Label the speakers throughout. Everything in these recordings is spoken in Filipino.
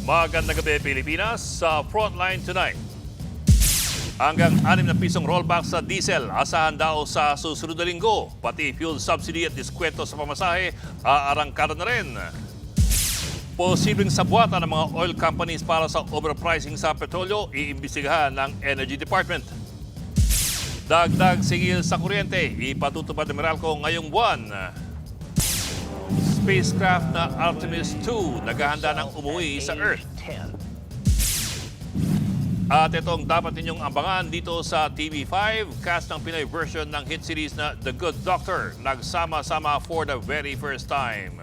Speaker 1: Magandang gabi Pilipinas sa Frontline Tonight. Hanggang 6 na pisong rollback sa diesel asahan daw sa susunod na linggo. Pati fuel subsidy at diskwento sa pamasahe aarangkada na rin. Posibleng sabwatan ng mga oil companies para sa overpricing sa petrolyo iimbestigahan ng Energy Department. Dagdag singil sa kuryente, ipatutupad ng Meralco ngayong buwan. Spacecraft na Artemis 2 naghahanda ng umuwi sa Earth. At itong dapat ninyong abangan dito sa TV5, cast ng Pinoy version ng hit series na The Good Doctor, nagsama-sama for the very first time.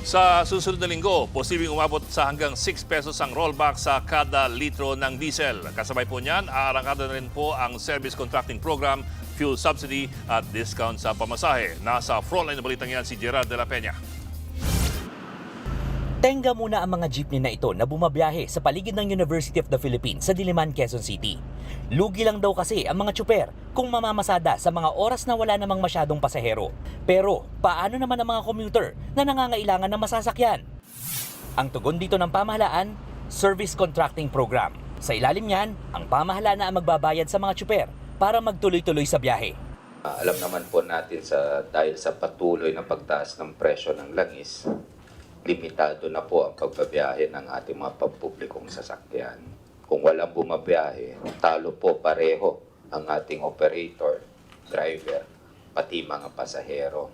Speaker 1: Sa susunod na linggo, posibleng umabot sa hanggang 6 pesos ang rollback sa kada litro ng diesel. Kasabay po niyan, aarangkada na rin po ang service contracting program, fuel subsidy at discount sa pamasahe. Nasa frontline na balitang yan si Gerard de la Peña.
Speaker 2: Tenga muna ang mga jeepney na ito na bumabiyahe sa paligid ng University of the Philippines sa Diliman, Quezon City. Lugi lang daw kasi ang mga tsuper kung mamamasada sa mga oras na wala namang masyadong pasahero. Pero paano naman ang mga commuter na nangangailangan ng masasakyan? Ang tugon dito ng pamahalaan, Service Contracting Program. Sa ilalim niyan, ang pamahalaan na ang magbabayad sa mga tsuper para magtuloy-tuloy sa biyahe.
Speaker 3: Alam naman po natin dahil sa patuloy na pagtaas ng presyo ng langis, limitado na po ang pagbabiyahe ng ating mga pampublikong sasakyan. Kung walang bumabiyahe, talo po pareho ang ating operator, driver, pati mga pasahero.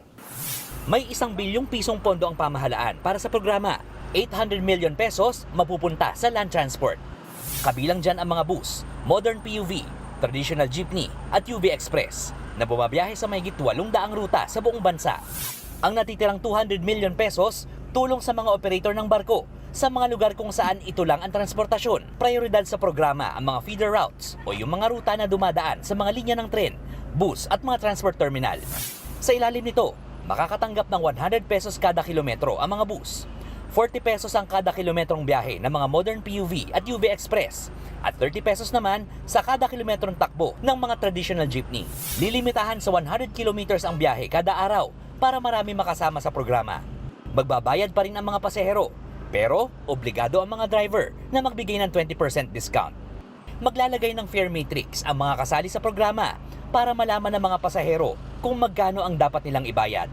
Speaker 2: May 1 bilyong pisong pondo ang pamahalaan para sa programa. 800 million pesos mapupunta sa land transport. Kabilang dyan ang mga bus, modern PUV, traditional jeepney at UV Express na bumabiyahe sa mahigit 800 ruta sa buong bansa. Ang natitirang 200 million pesos tulong sa mga operator ng barko sa mga lugar kung saan ito lang ang transportasyon. Prioridad sa programa ang mga feeder routes o yung mga ruta na dumadaan sa mga linya ng tren, bus at mga transport terminal. Sa ilalim nito, makakatanggap ng 100 pesos kada kilometro ang mga bus, 40 pesos ang kada kilometrong biyahe ng mga modern PUV at UV Express, at 30 pesos naman sa kada kilometrong takbo ng mga traditional jeepney. Lilimitahan sa 100 kilometers ang biyahe kada araw para marami makasama sa programa. Magbabayad pa rin ang mga pasahero, pero obligado ang mga driver na magbigay ng 20% discount. Maglalagay ng fare matrix ang mga kasali sa programa para malaman ng mga pasahero kung magkano ang dapat nilang ibayad.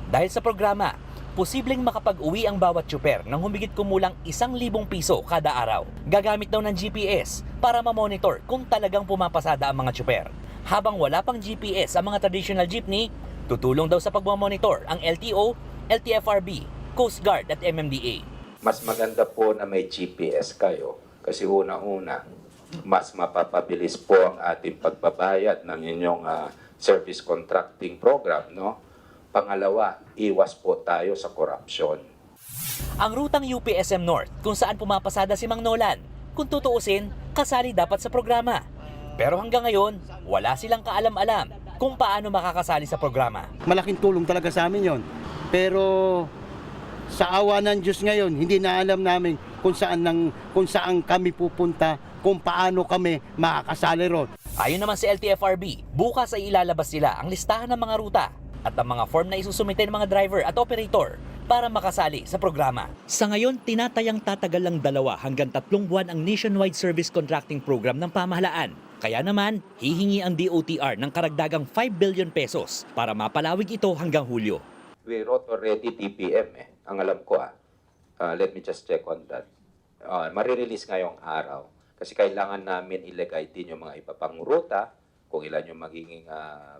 Speaker 2: Dahil sa programa, posibleng makapag-uwi ang bawat tsuper ng humigit kumulang 1,000 piso kada araw. Gagamit daw ng GPS para ma-monitor kung talagang pumapasada ang mga tsuper. Habang wala pang GPS ang mga traditional jeepney, tutulong daw sa pagmamonitor ang LTO, LTFRB, Coast Guard at MMDA.
Speaker 3: Mas maganda po na may GPS kayo kasi una-una, mas mapapabilis po ang ating pagbabayad ng inyong service contracting program, no? Pangalawa, iwas po tayo sa korupsyon.
Speaker 2: Ang rutang UP-SM North kung saan pumapasada si Mang Nolan, kung tutuusin, kasali dapat sa programa. Pero hanggang ngayon, wala silang kaalam-alam kung paano makakasali sa programa.
Speaker 4: Malaking tulong talaga sa amin yon. Pero sa awa ng Diyos ngayon, hindi na alam namin kung saan kami pupunta, kung paano kami makakasali ron.
Speaker 2: Ayon naman sa LTFRB, bukas ay ilalabas nila ang listahan ng mga ruta at ang mga form na isusumite ng mga driver at operator para makasali sa programa. Sa ngayon, tinatayang tatagal lang 2 hanggang 3 buwan ang nationwide service contracting program ng pamahalaan. Kaya naman, hihingi ang DOTR ng karagdagang 5 billion pesos para mapalawig ito hanggang Hulyo.
Speaker 3: We wrote already TPM ang alam ko let me just check on that. Marirelease ngayong araw kasi kailangan namin ilagay din yung mga iba pang ruta, kung ilan yung magiging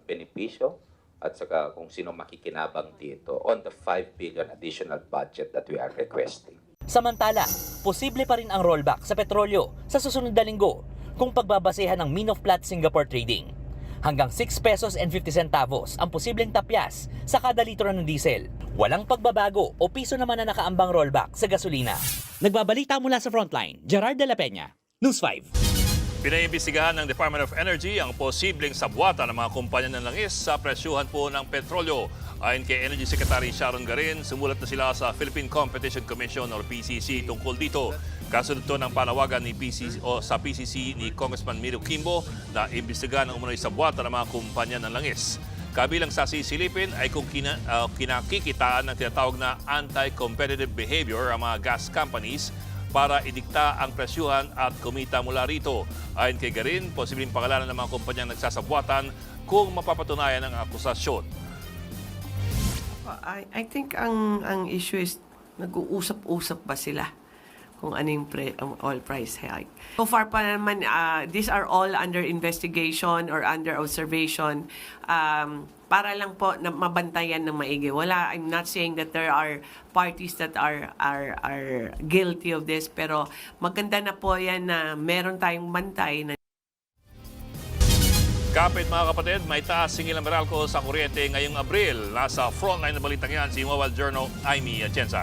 Speaker 3: benepisyo at saka kung sino makikinabang dito on the 5 billion additional budget that we are requesting.
Speaker 2: Samantala, posible pa rin ang rollback sa petrolyo sa susunod na linggo kung pagbabasehan ng Mean of Platts Singapore Trading. Hanggang 6 pesos and 50 centavos ang posibleng tapyas sa kada litro ng diesel. Walang pagbabago o piso naman na nakaambang rollback sa gasolina. Nagbabalita mula sa Frontline, Gerard de la Peña, News 5.
Speaker 1: Pinaimbestigahan ng Department of Energy ang posibleng sabwatan ng mga kumpanya ng langis sa presyuhan po ng petrolyo. Ayon kay Energy Secretary Sharon Garin, sumulat na sila sa Philippine Competition Commission or PCC tungkol dito. Kasunod to ng panawagan ni PCC o sa PCC ni Congressman Miro Kimbo na imbestigahan ang umunoy sa buwata ng mga kumpanya ng langis. Kabilang sa sisilipin ay kung kinakikitaan ng tinatawag na anti-competitive behavior ang mga gas companies para idikta ang presyuhan at kumita mula rito. Ayon kay Garin, posibleng pangalanan ng mga kumpanyang nagsasabuatan kung mapapatunayan ang akusasyon.
Speaker 5: I think ang issue is nag-uusap-usap ba sila kung ano yung oil price hike. So far pa naman, these are all under investigation or under observation para lang po na mabantayan ng maigi. I'm not saying that there are parties that are guilty of this, pero maganda na po yan na meron tayong bantay na
Speaker 1: Kapit mga kapatid, may taas singil ang Meralco sa kuryente ngayong Abril. Nasa frontline ng balitang yan si Mobile Journal Aimee Atienza.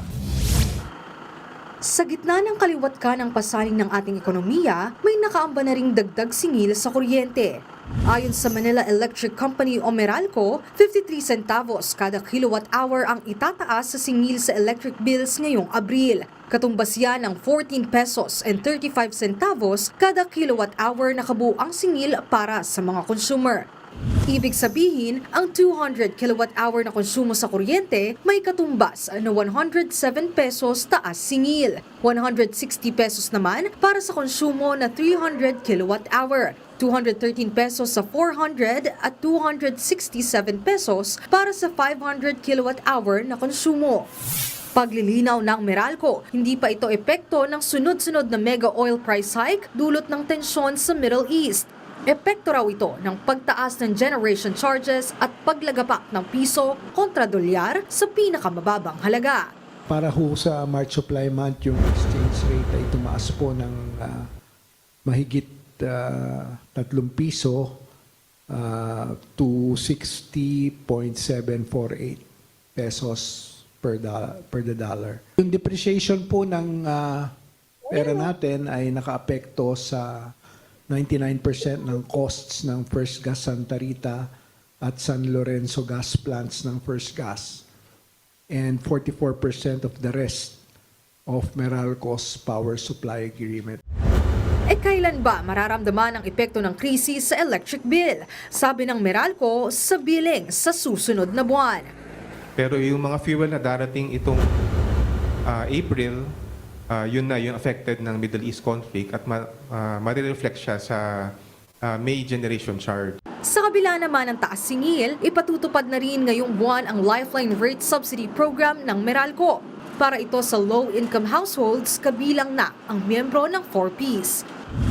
Speaker 6: Sa gitna ng kaliwat ka ng pasaning ng ating ekonomiya, may nakaamba na ring dagdag singil sa kuryente. Ayon sa Manila Electric Company o Meralco, 53 centavos kada kilowatt hour ang itataas sa singil sa electric bills ngayong Abril. Katumbas yan ng 14 pesos and 35 centavos kada kilowatt hour na kabuang singil para sa mga consumer. Ibig sabihin, ang 200 kilowatt hour na konsumo sa kuryente may katumbas na 107 pesos taas singil. 160 pesos naman para sa konsumo na 300 kilowatt hour. 213 pesos sa 400 at 267 pesos para sa 500 kilowatt hour na konsumo. Paglilinaw ng Meralco, hindi pa ito epekto ng sunod-sunod na mega oil price hike dulot ng tensyon sa Middle East. Epekto raw ito ng pagtaas ng generation charges at paglagapak ng piso kontra dolyar sa pinakamababang halaga.
Speaker 7: Para ho sa March supply month, yung exchange rate ay tumaas po ng mahigit 3 piso to 60.748 pesos per the dollar. Yung depreciation po ng pera natin ay nakaapekto sa 99% ng costs ng First Gas Santa Rita at San Lorenzo gas plants ng First Gas and 44% of the rest of Meralco's power supply agreement.
Speaker 6: Kailan ba mararamdaman ang epekto ng krisis sa electric bill? Sabi ng Meralco, sa billing sa susunod na buwan.
Speaker 8: Pero yung mga fuel na darating itong April, yun na yung affected ng Middle East conflict at ma-reflect siya sa May generation charge.
Speaker 6: Sa kabila naman ng taas singil, ipatutupad na rin ngayong buwan ang Lifeline Rate Subsidy Program ng Meralco. Para ito sa low-income households, kabilang na ang miyembro ng 4Ps.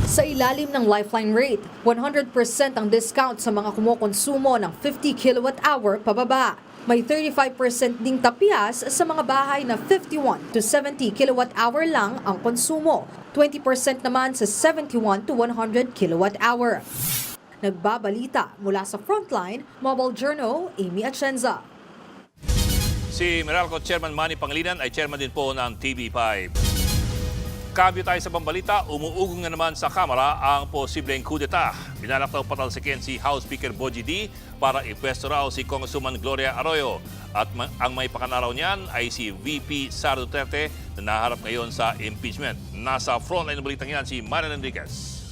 Speaker 6: Sa ilalim ng Lifeline Rate, 100% ang discount sa mga kumukonsumo ng 50 kilowatt-hour pababa. May 35% ding tapyas sa mga bahay na 51 to 70 kilowatt-hour lang ang konsumo. 20% naman sa 71 to 100 kilowatt-hour. Nagbabalita mula sa Frontline, Mobile Journal, Aimee Atienza.
Speaker 1: Si Meralco Chairman Manny Pangilinan ay chairman din po ng TV5. Kabyo tayo sa pambalita, umuugong na naman sa Kamara ang posibleng kudeta. Binalak daw patalsikin si House Speaker Bogie D para ipwesto raw si Congresswoman Gloria Arroyo. At ang may pakanaraw niyan ay si VP Sara Duterte na naharap ngayon sa impeachment. Nasa frontline ng balitang yan si Marian Enriquez.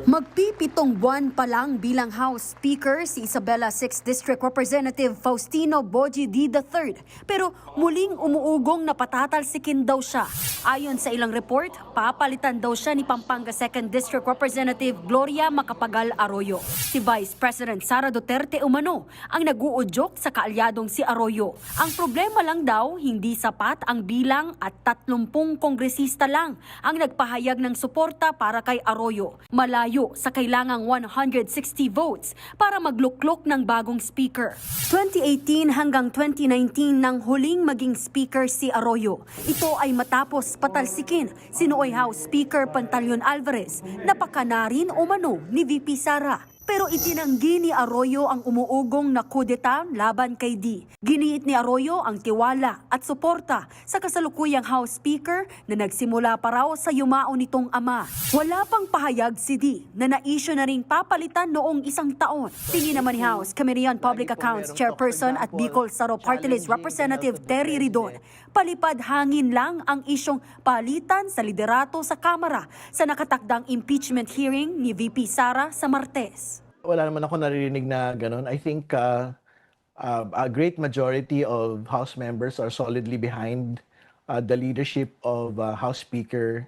Speaker 9: Magpipitong buwan pa lang bilang House Speaker si Isabela 6th District Representative Faustino Bogie D. III. Pero muling umuugong na patatalsikin daw siya. Ayon sa ilang report, papalitan daw siya ni Pampanga 2nd District Representative Gloria Macapagal Arroyo. Si Vice President Sara Duterte umano ang nag-uudyok sa kaalyadong si Arroyo. Ang problema lang daw, hindi sapat ang bilang at 30 kongresista lang ang nagpahayag ng suporta para kay Arroyo. Malayo sa kailangang 160 votes para magluklok ng bagong speaker. 2018 hanggang 2019 nang huling maging speaker si Arroyo. Ito ay matapos patalsikin si nooy House Speaker Pantaleon Alvarez na pakana rin umano ni VP Sara. pero itinanggi ni Arroyo ang umuugong na kudeta laban kay D. Giniit ni Arroyo ang tiwala at suporta sa kasalukuyang House Speaker na nagsimula pa raw sa yumao nitong ama. Wala pang pahayag si D na na-issue na ring papalitan noong isang taon. Tingin naman ni House Committee on Public Accounts Chairperson at Bicol Saro Party List Representative Terry Ridon, palipad hangin lang ang isyong palitan sa liderato sa Kamara sa nakatakdang impeachment hearing ni VP Sara sa Martes.
Speaker 10: Wala naman ako naririnig na ganun. I think a great majority of House members are solidly behind the leadership of House Speaker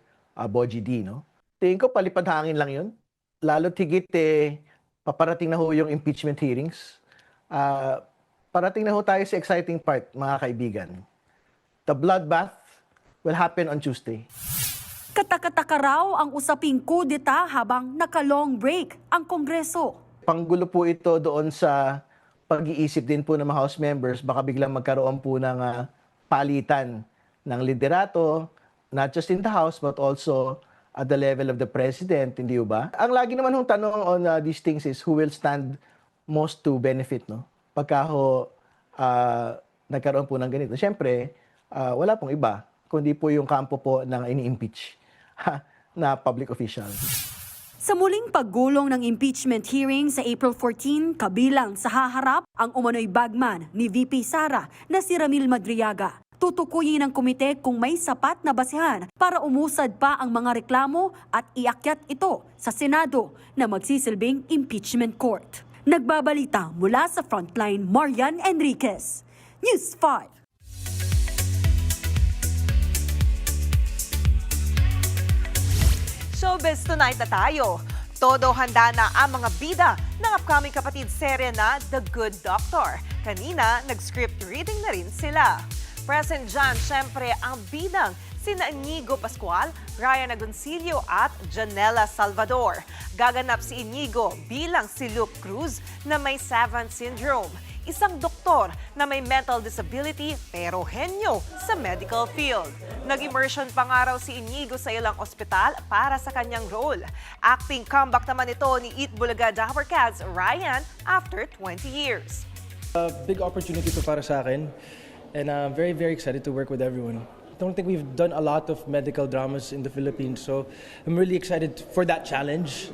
Speaker 10: Bogie D. No? Tingin ko palipad hangin lang yun. Lalo't higit paparating na ho yung impeachment hearings. Parating na ho tayo sa exciting part, mga kaibigan. The bloodbath will happen on Tuesday.
Speaker 9: Katakataka raw ang usaping kudeta habang naka-long break ang Kongreso.
Speaker 10: Panggulo po ito doon sa pag-iisip din po ng mga House members, baka biglang magkaroon po ng palitan ng liderato, not just in the House but also at the level of the President, hindi ba? Ang lagi naman hong tanong on these things is who will stand most to benefit, no? Pagka nagkaroon po ng ganito. Siyempre, wala pong iba, kundi po yung kampo po ng ini-impeach na public official.
Speaker 9: Sa muling paggulong ng impeachment hearing sa April 14, kabilang sa haharap ang umano'y bagman ni VP Sara na si Ramil Madriaga. Tutukuyin ng komite kung may sapat na basehan para umusad pa ang mga reklamo at iakyat ito sa Senado na magsisilbing impeachment court. Nagbabalita mula sa Frontline, Marian Enriquez, News 5.
Speaker 11: Showbiz Tonight na tayo. Todo handa na ang mga bida ng upcoming kapatid serye na The Good Doctor. Kanina, nag-script reading na rin sila. Present dyan, syempre, ang bidang sina Inigo Pascual, Ryan Agoncillo at Janela Salvador. Gaganap si Inigo bilang si Luke Cruz na may Savant Syndrome. Isang doktor na may mental disability pero henyo sa medical field. Nag-immersion pa nga raw si Inigo sa ilang ospital para sa kanyang role. Acting comeback naman ito ni Eat Bulaga Dapper Cats Ryan after 20 years.
Speaker 12: Big opportunity to para sa akin and I'm very, very excited to work with everyone. I don't think we've done a lot of medical dramas in the Philippines, so I'm really excited for that challenge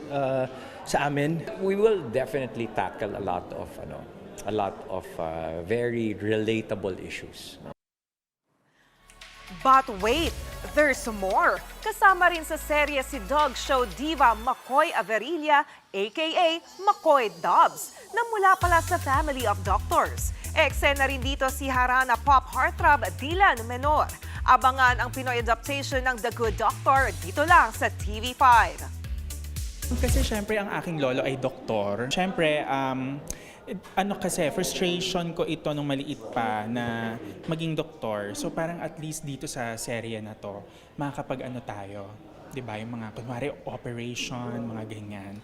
Speaker 12: sa amin.
Speaker 13: We will definitely tackle a lot of very relatable issues.
Speaker 11: But wait, there's more. Kasama rin sa serye si dog show diva McCoy Averilla, aka McCoy Dobbs, na mula pala sa family of doctors. Eksena rin dito si Harana pop heartthrob Dylan Menor. Abangan ang Pinoy adaptation ng The Good Doctor dito lang sa TV5.
Speaker 14: Kasi syempre ang aking lolo ay doktor. Syempre, kasi frustration ko ito nung maliit pa na maging doktor. So parang at least dito sa serye na to, makakapag-ano tayo. Diba? Yung mga, kunwari, operation, mga ganyan.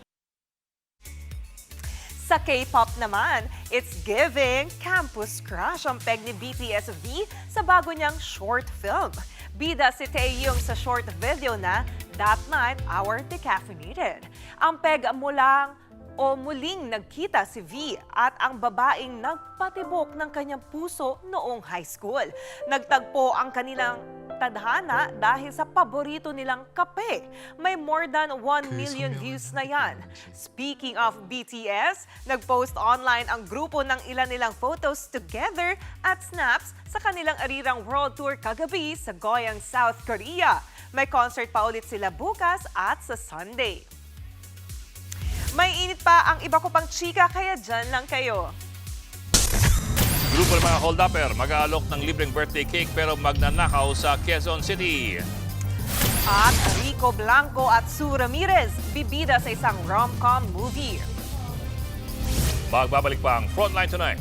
Speaker 11: Sa K-pop naman, it's giving campus crush ang peg ni BTS V sa bago niyang short film. Bida si Taeyong sa short video na That Night Our Decaffeinated. Ang peg muling nagkita si V at ang babaeng nagpatibok ng kanyang puso noong high school. Nagtagpo ang kanilang tadhana dahil sa paborito nilang kape. May more than 1 million views na yan. Speaking of BTS, nagpost online ang grupo ng ilan nilang photos together at snaps sa kanilang arirang world tour kagabi sa Goyang, South Korea. May concert pa ulit sila bukas at sa Sunday. May init pa ang iba ko pang chika, kaya dyan lang kayo.
Speaker 1: Grupo ng mga hold-upper mag-aalok ng libreng birthday cake pero magnanakaw sa Quezon City.
Speaker 11: At Rico Blanco at Sue Ramirez bibida sa isang rom-com movie.
Speaker 1: Magbabalik pa ang Frontline Tonight.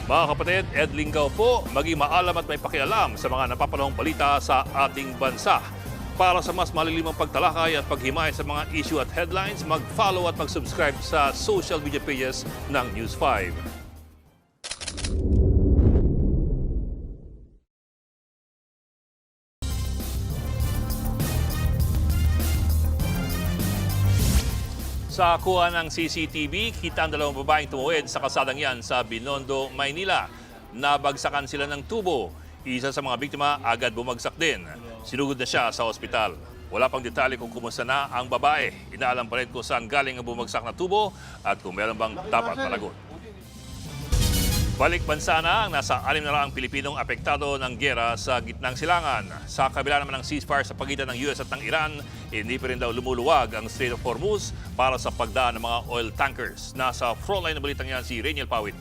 Speaker 1: Mga kapatid, Ed Lingaw po, maging maalam at may pakialam sa mga napapanahong balita sa ating bansa. Para sa mas malilimang pagtalakay at paghimay sa mga issue at headlines, mag-follow at mag-subscribe sa social media pages ng News 5. Sa kuha ng CCTV, kita ang dalawang babaeng tumuwid sa kasadang yan sa Binondo, Maynila. Nabagsakan sila ng tubo. Isa sa mga biktima agad bumagsak din. Sinugod na siya sa ospital. Wala pang detalye kung kumusta na ang babae. Inaalam pa rin kung saan galing ang bumagsak na tubo at kung meron bang dapat managot. Balik bansa na ang nasa 600 Pilipinong apektado ng giyera sa gitnang silangan. Sa kabila naman ng ceasefire sa pagitan ng US at ng Iran, hindi pa rin daw lumuluwag ang Strait of Hormuz para sa pagdaan ng mga oil tankers. Nasa frontline na balitang yan si Rainiel Pawin.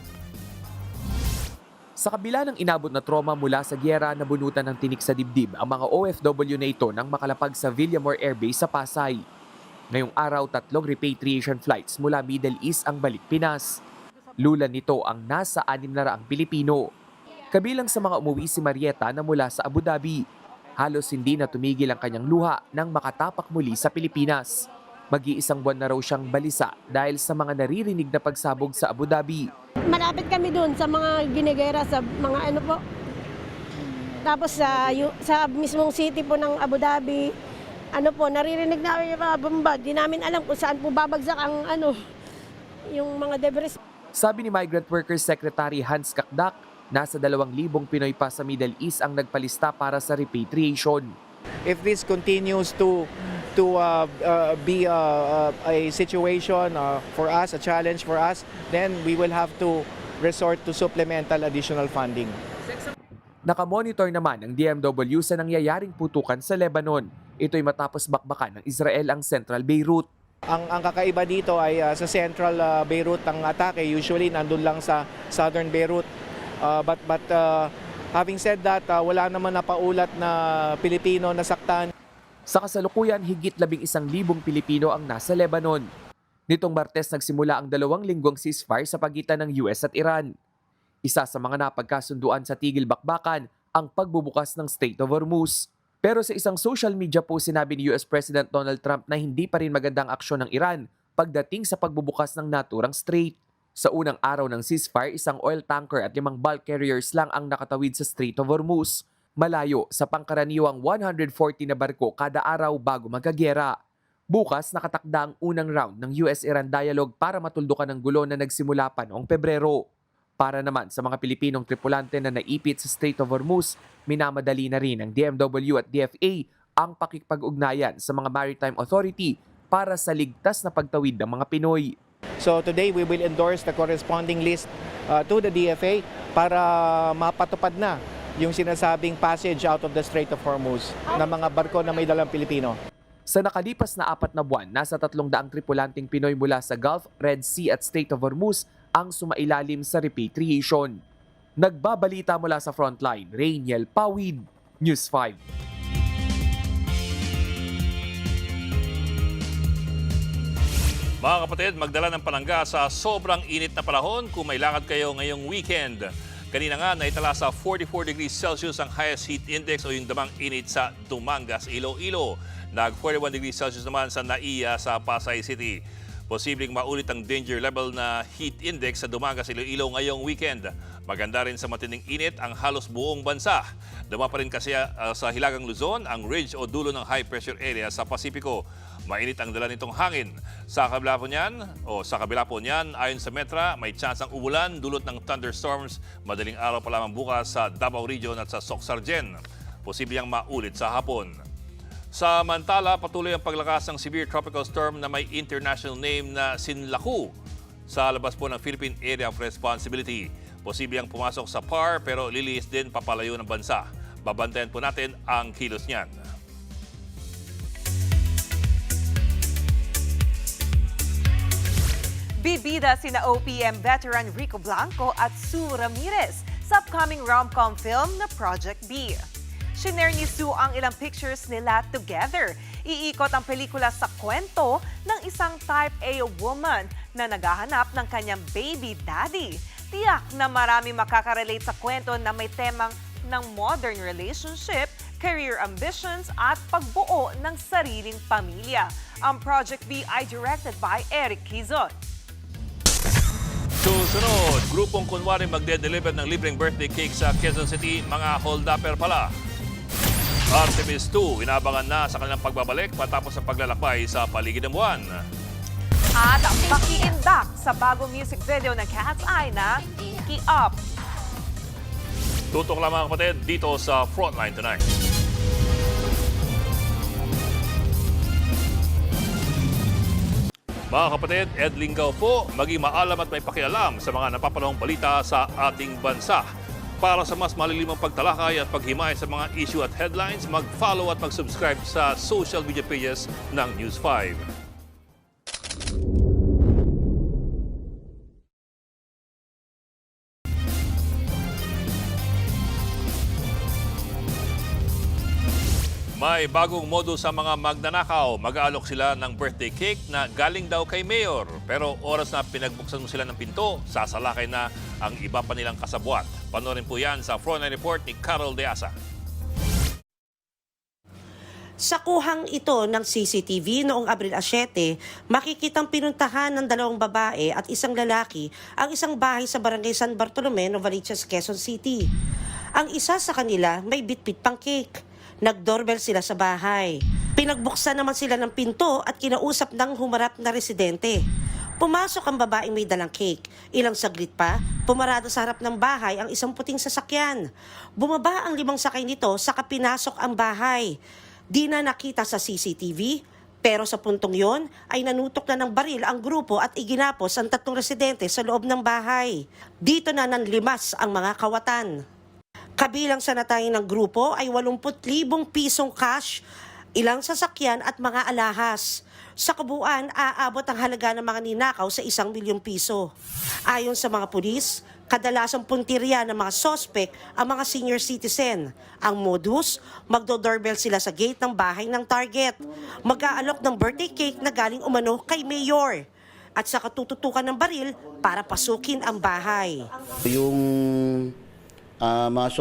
Speaker 15: Sa kabila ng inabot na trauma mula sa giyera, nabunutan ng tinik sa dibdib ang mga OFW na ito nang makalapag sa Villamor Air Base sa Pasay. Ngayong araw, 3 repatriation flights mula Middle East ang balik Pinas. Lulan nito ang nasa 600 Pilipino. Kabilang sa mga umuwi si Marieta na mula sa Abu Dhabi. Halos hindi na tumigil ang kanyang luha nang makatapak muli sa Pilipinas. Mag-iisang buwan na raw siyang balisa dahil sa mga naririnig na pagsabog sa Abu Dhabi.
Speaker 16: Malapit kami doon sa mga ginigera, sa mga ano po. Tapos sa mismong city po ng Abu Dhabi, ano po, naririnig namin yung mga bomba. Di namin alam kung saan po babagsak ang yung mga debris.
Speaker 15: Sabi ni Migrant Workers Secretary Hans Kakdak, nasa 2,000 Pinoy pa sa Middle East ang nagpalista para sa repatriation.
Speaker 17: If this continues to be a situation for us, a challenge for us, then we will have to resort to supplemental additional funding.
Speaker 15: Nakamonitor naman ang DMW sa nangyayaring putukan sa Lebanon. Ito'y matapos bakbakan ng Israel ang Central Beirut.
Speaker 17: Ang kakaiba dito ay sa Central Beirut ang atake, usually nandun lang sa Southern Beirut. But having said that, wala naman napaulat na Pilipino nasaktan.
Speaker 15: Sa kasalukuyan, higit 11,000 Pilipino ang nasa Lebanon. Nitong Martes nagsimula ang 2 linggong ceasefire sa pagitan ng US at Iran. Isa sa mga napagkasunduan sa tigil bakbakan ang pagbubukas ng Strait of Hormuz. Pero sa isang social media post sinabi ni US President Donald Trump na hindi pa rin magandang aksyon ng Iran pagdating sa pagbubukas ng naturang strait. Sa unang araw ng ceasefire, isang oil tanker at 5 bulk carriers lang ang nakatawid sa Strait of Hormuz. Malayo sa pangkaraniwang 140 na barko kada araw bago magkagera. Bukas nakatakda ang unang round ng US-Iran dialogue para matuldukan ang gulo na nagsimula pa noong Pebrero. Para naman sa mga Pilipinong tripulante na naipit sa Strait of Hormuz, minamadali na rin ng DMW at DFA ang pakikipag-ugnayan sa mga Maritime Authority para sa ligtas na pagtawid ng mga Pinoy.
Speaker 17: So today we will endorse the corresponding list to the DFA para mapatupad na yung sinasabing passage out of the Strait of Hormuz ng mga barko na may dalang Pilipino.
Speaker 15: Sa nakalipas na 4 na buwan, nasa 300 tripulanting Pinoy mula sa Gulf, Red Sea at Strait of Hormuz ang sumailalim sa repatriation. Nagbabalita mula sa frontline, Rainiel Pawid, News 5.
Speaker 1: Mga kapatid, magdala ng palangga sa sobrang init na panahon kung may lakad kayo ngayong weekend. Kanina nga, naitala sa 44 degrees Celsius ang highest heat index o yung damang init sa Dumangas, Iloilo. Nag-41 degrees Celsius naman sa Naiya sa Pasay City. Posibleng maulit ang danger level na heat index sa Dumangas, Iloilo ngayong weekend. Maganda rin sa matinding init ang halos buong bansa. Duma pa rin kasi sa Hilagang Luzon ang ridge o dulo ng high pressure area sa Pasipiko. Mainit ang dala nitong hangin. Sa kabila po niyan, ayon sa Metra, may chance ang umulan dulot ng thunderstorms madaling araw pa lamang bukas sa Davao Region at sa Socsargen. Posible ang maulit sa hapon. Samantala, patuloy ang paglakas ng severe tropical storm na may international name na Sinlaku sa labas po ng Philippine Area of Responsibility. Posible ang pumasok sa PAR pero lilihis din papalayo ng bansa. Babantayan po natin ang kilos niyan.
Speaker 11: Bibida sina OPM veteran Rico Blanco at Sue Ramirez sa upcoming rom-com film na Project B. Shinare ni Sue ang ilang pictures nila together. Iikot ang pelikula sa kwento ng isang type A woman na naghahanap ng kanyang baby daddy. Tiyak na marami makakarelate sa kwento na may temang ng modern relationship, career ambitions at pagbuo ng sariling pamilya. Ang Project B ay directed by Eric Quizon.
Speaker 1: Susunod, grupong kunwari magde-deliver ng libreng birthday cake sa Quezon City, mga hold-upper pala. Artemis 2, inabangan na sa kanilang pagbabalik matapos ang paglalakbay sa paligid ng buwan.
Speaker 11: At pakiindak sa bagong music video ng Cat's Eye na Iki Up.
Speaker 1: Tutok lang mga kapatid dito sa Frontline Tonight. Mga kapatid, Ed Lingaw po, maging maalam at may pakialam sa mga napapanahong balita sa ating bansa. Para sa mas malilimang pagtalakay at paghimay sa mga issue at headlines, mag-follow at mag-subscribe sa social media pages ng News 5. May bagong modus sa mga magnanakaw. Mag-aalok sila ng birthday cake na galing daw kay Mayor. Pero oras na pinagbuksan mo sila ng pinto, sasalakay na ang iba pa nilang kasabwat. Panoorin po yan sa Frontline Report ni Carol De Asa.
Speaker 18: Sa kuhang ito ng CCTV noong Abril 7, makikitang pinuntahan ng dalawang babae at isang lalaki ang isang bahay sa Barangay San Bartolome, Novaliches, Quezon City. Ang isa sa kanila may bitbit pang cake. Nag-doorbell sila sa bahay. Pinagbuksan naman sila ng pinto at kinausap ng humarap na residente. Pumasok ang babaeng may dalang cake. Ilang saglit pa, pumarado sa harap ng bahay ang isang puting sasakyan. Bumaba ang 5 sakay nito saka pinasok ang bahay. Di na nakita sa CCTV, pero sa puntong yon ay nanutok na ng baril ang grupo at iginapos ang 3 residente sa loob ng bahay. Dito na nanlimas ang mga kawatan. Kabilang sa natayin ng grupo ay 80,000 pisong cash, ilang sasakyan at mga alahas. Sa kabuuan, aabot ang halaga ng mga ninakaw sa 1 milyong piso. Ayon sa mga pulis, kadalasang puntirya ng mga sospek ang mga senior citizen. Ang modus, magdo-doorbell sila sa gate ng bahay ng target. Mag-aalok ng birthday cake na galing umano kay Mayor. At sa katututukan ng baril para pasukin ang bahay.
Speaker 4: Yung mga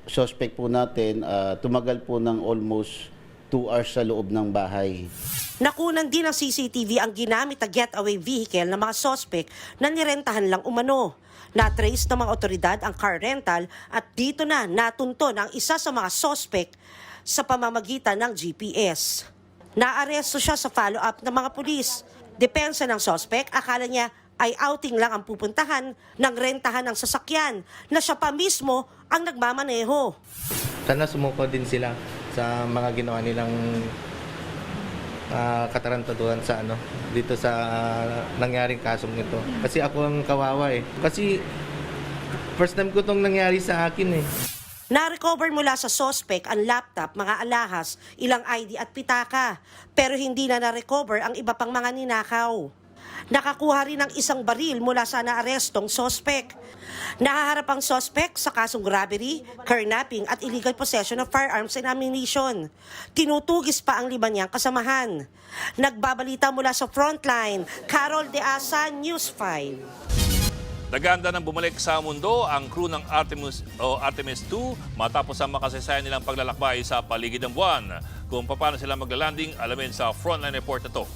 Speaker 4: suspect po natin, tumagal po ng almost 2 hours sa loob ng bahay.
Speaker 18: Nakunan din ng CCTV ang ginamit na getaway vehicle ng mga sospek na nirentahan lang umano. Na-trace ng mga otoridad ang car rental at dito na natunton ang isa sa mga sospek sa pamamagitan ng GPS. Naaresto siya sa follow-up ng mga pulis. Depensa ng sospek, akala niya ay outing lang ang pupuntahan ng rentahan ng sasakyan na siya pa mismo ang nagmamaneho.
Speaker 17: Sana sumuko din sila sa mga ginawa nilang katarantaduhan sa dito sa nangyaring kasong ito. Kasi ako ang kawawa eh. Kasi first time ko itong nangyari sa akin eh.
Speaker 18: Na-recover mula sa sospek ang laptop, mga alahas, ilang ID at pitaka. Pero hindi na na-recover ang iba pang mga ninakaw. Nakakuha rin ng isang baril mula sa naarestong sospek. Nahaharap ang sospek sa kasong robbery, kidnapping at illegal possession of firearms and ammunition. Tinutugis pa ang 5 niyang kasamahan. Nagbabalita mula sa Frontline, Carol De Asa, News 5.
Speaker 1: Naganda ng bumalik sa mundo ang crew ng Artemis 2 matapos ang makasaysayan nilang paglalakbay sa paligid ng buwan. Kung paano sila maglalanding, alamin sa Frontline Report na to.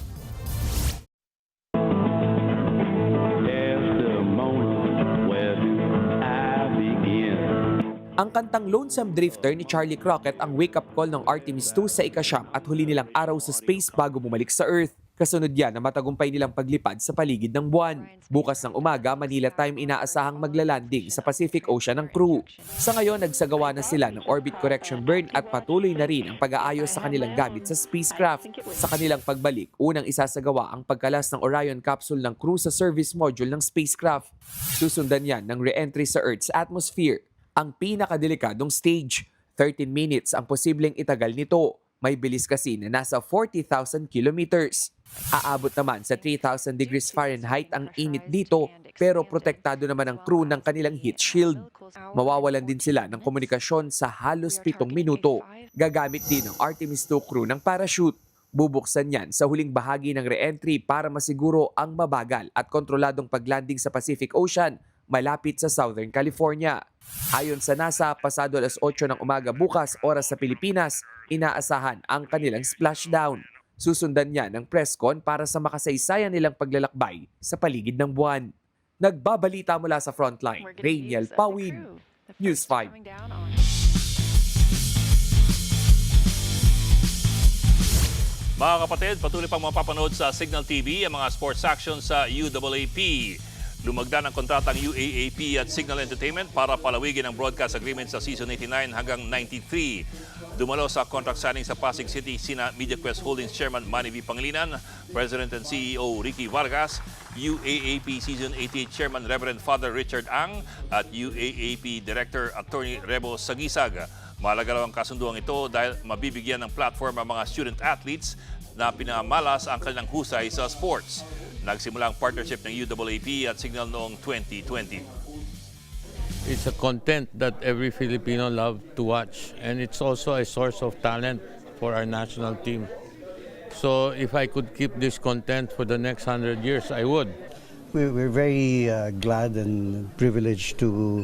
Speaker 15: Ang kantang Lonesome Drifter ni Charlie Crockett ang wake-up call ng Artemis 2 sa ika-9 at huli nilang araw sa space bago bumalik sa Earth. Kasunod yan na matagumpay nilang paglipad sa paligid ng buwan. Bukas ng umaga, Manila time inaasahang maglalanding sa Pacific Ocean ng crew. Sa ngayon, nagsagawa na sila ng orbit correction burn at patuloy na rin ang pag-aayos sa kanilang gamit sa spacecraft. Sa kanilang pagbalik, unang isasagawa ang pagkalas ng Orion capsule ng crew sa service module ng spacecraft. Susundan yan ng re-entry sa Earth's atmosphere. Ang pinakadelikadong stage, 13 minutes ang posibleng itagal nito. May bilis kasi na nasa 40,000 kilometers. Aabot naman sa 3,000 degrees Fahrenheit ang init dito, pero protektado naman ang crew ng kanilang heat shield. Mawawalan din sila ng komunikasyon sa halos 7 minuto. Gagamit din ng Artemis 2 crew ng parachute. Bubuksan yan sa huling bahagi ng re-entry para masiguro ang mabagal at kontroladong paglanding sa Pacific Ocean malapit sa Southern California. Ayon sa NASA, pasado alas 8 ng umaga bukas, oras sa Pilipinas, inaasahan ang kanilang splashdown. Susundan niya ng press con para sa makasaysayan nilang paglalakbay sa paligid ng buwan. Nagbabalita mula sa Frontline, Rainiel Pawid, News 5.
Speaker 1: Mga kapatid, patuloy pang mapapanood sa Signal TV ang mga sports action sa UAAP. Lumagda ng kontratang UAAP at Signal Entertainment para palawigin ang broadcast agreement sa season 89 hanggang 93. Dumalo sa contract signing sa Pasig City sina MediaQuest Holdings Chairman Manny V. Pangilinan, President and CEO Ricky Vargas, UAAP Season 88 Chairman Reverend Father Richard Ang at UAAP Director Attorney Rebo Sagisag. Mahalaga raw ang kasunduang ito dahil mabibigyan ng platform ang mga student athletes na pinamalas ang kanilang husay sa sports. Nagsimula ang partnership ng UAAP at Signal noong 2020.
Speaker 19: It's a content that every Filipino love to watch, and it's also a source of talent for our national team. So if I could keep this content for the next 100 years, I would.
Speaker 20: We're very glad and privileged to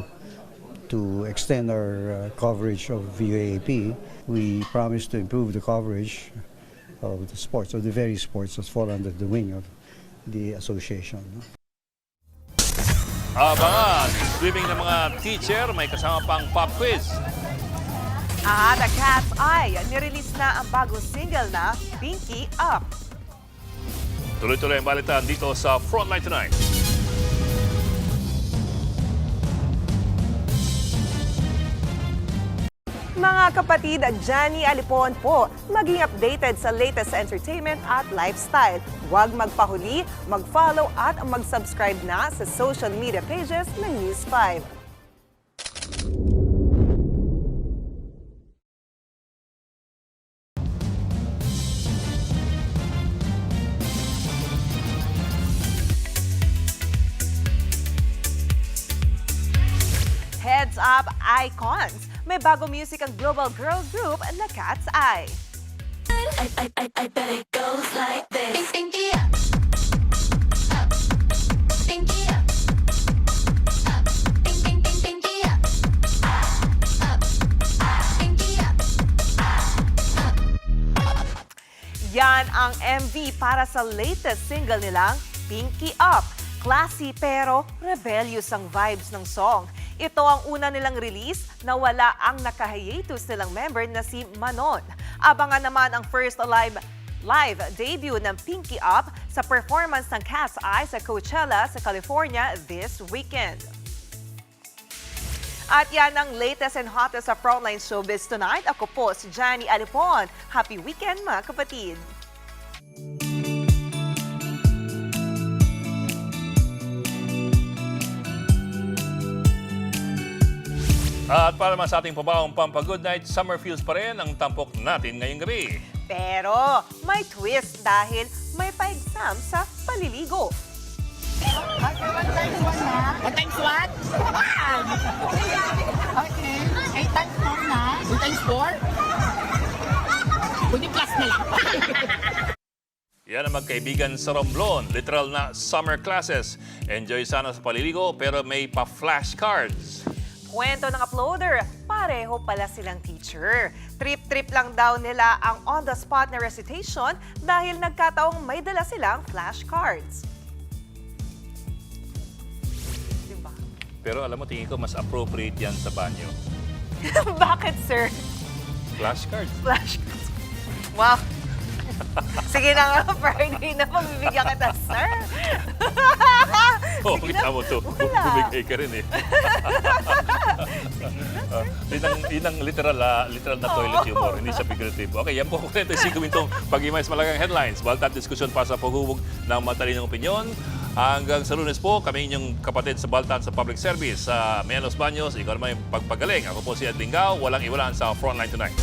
Speaker 20: extend our coverage of UAAP. We promise to improve the coverage of the sports, of the various sports that fall under the wing of the association.
Speaker 1: Abangan, swimming ng mga teacher, may kasama pang pop quiz.
Speaker 11: The Cat's Eye, nirelease na ang bagong single na Pinky Up.
Speaker 1: Tuloy-tuloy ang balitan dito sa Frontline Tonight.
Speaker 11: Mga kapatid, Johnny Alipon po, maging updated sa latest entertainment at lifestyle. Huwag magpahuli, mag-follow at mag-subscribe na sa social media pages ng News 5. Heads up, icons! May bago music ang global girl group na Cat's Eye.
Speaker 21: I bet it goes like this. Pinky up. Up. Pinky up. Up. Pinky up. Up. Pinky up.
Speaker 11: Yan ang MV para sa latest single nilang Pinky Up. Classy pero rebellious ang vibes ng song. Ito ang una nilang release na wala ang nakahiatus nilang member na si Manon. Abangan naman ang first live debut ng Pinky Up sa performance ng Cat's Eye sa Coachella sa California this weekend. At yan ang latest and hottest sa Frontline Showbiz Tonight. Ako po si Johnny Alipon. Happy weekend mga kapatid!
Speaker 1: At para naman sa ating pabaong Pampa-Good Night, summer feels pa rin ang tampok natin ngayong gabi.
Speaker 11: Pero may twist dahil may pa-exam sa paliligo.
Speaker 22: What times what? Okay. 8 times 4 na. 2 times 4? Pwede plus na lang.
Speaker 1: Yan ang magkaibigan sa Romblon. Literal na summer classes. Enjoy sana sa paliligo pero may pa-flashcards.
Speaker 11: Kwento ng uploader, pareho pala silang teacher. Trip-trip lang daw nila ang on-the-spot na recitation dahil nagkataong may dala silang flashcards. Diba?
Speaker 1: Pero alam mo, tingin ko mas appropriate yan sa banyo.
Speaker 11: Bakit, sir?
Speaker 1: Flashcards.
Speaker 11: Flashcards. Wow. Sige na nga, Friday na magbibigyan kita, sir.
Speaker 1: Oo, kita mo to. Bumigay ka rin eh. Yun ang literal na toilet humor, hindi sa figurative. Okay, yan po kwento si Gawintong pag-imay sa malagang headlines. Baltat diskusyon para sa paghubog ng matalinong opinyon. Hanggang sa Lunes po, kami inyong kapatid sa Baltat sa Public Service. Sa Menos Baños, ikaw naman yung pagpagaling. Ako po si Ed Lingao, walang iwanan sa Frontline Tonight.